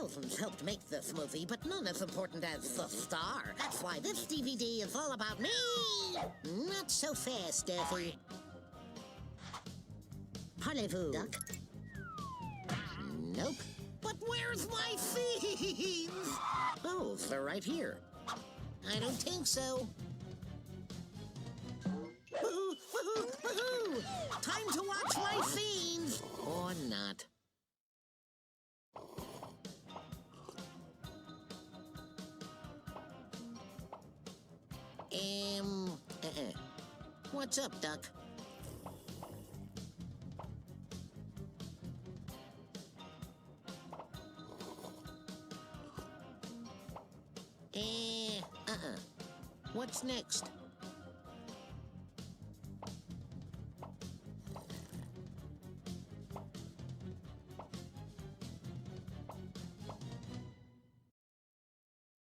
Thousands helped make this movie, but none as important as the star. That's why this DVD is all about me! Not so fast, Daffy. Parlez-vous, Duck? Nope. But where's my fiends? Oh, they're right here. I don't think so. Woohoo! Woohoo! Woohoo! Time to watch my fiends! Or not. What's up, Duck? What's next?